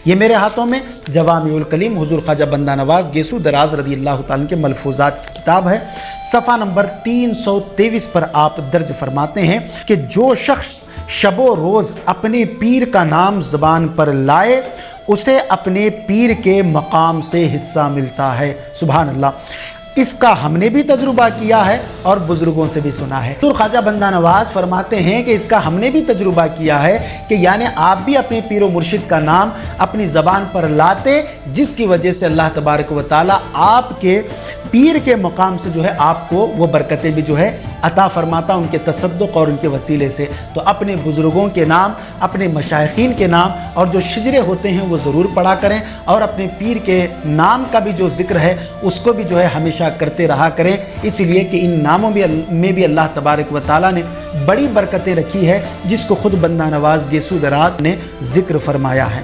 یہ میرے ہاتھوں میں جوامع الکلم حضور خواجہ بندہ نواز گیسو دراز رضی اللہ تعالیٰ کے ملفوظات کی کتاب ہے۔ صفحہ نمبر 323 پر آپ درج فرماتے ہیں کہ جو شخص شب و روز اپنے پیر کا نام زبان پر لائے اسے اپنے پیر کے مقام سے حصہ ملتا ہے۔ سبحان اللہ، اس کا ہم نے بھی تجربہ کیا ہے اور بزرگوں سے بھی سنا ہے۔ حضور خواجہ بندہ نواز فرماتے ہیں کہ اس کا ہم نے بھی تجربہ کیا ہے کہ یعنی آپ بھی اپنے پیر و مرشد کا نام اپنی زبان پر لاتے، جس کی وجہ سے اللہ تبارک و تعالیٰ آپ کے پیر کے مقام سے جو ہے آپ کو وہ برکتیں بھی جو ہے عطا فرماتا ان کے تصدق اور ان کے وسیلے سے۔ تو اپنے بزرگوں کے نام، اپنے مشائخین کے نام اور جو شجرے ہوتے ہیں وہ ضرور پڑھا کریں، اور اپنے پیر کے نام کا بھی جو ذکر ہے اس کو بھی جو ہے ہمیشہ کرتے رہا کریں، اس لیے کہ ان ناموں میں بھی اللہ تبارک و تعالیٰ نے بڑی برکتیں رکھی ہے، جس کو خود بندہ نواز گیسو دراز نے ذکر فرمایا ہے۔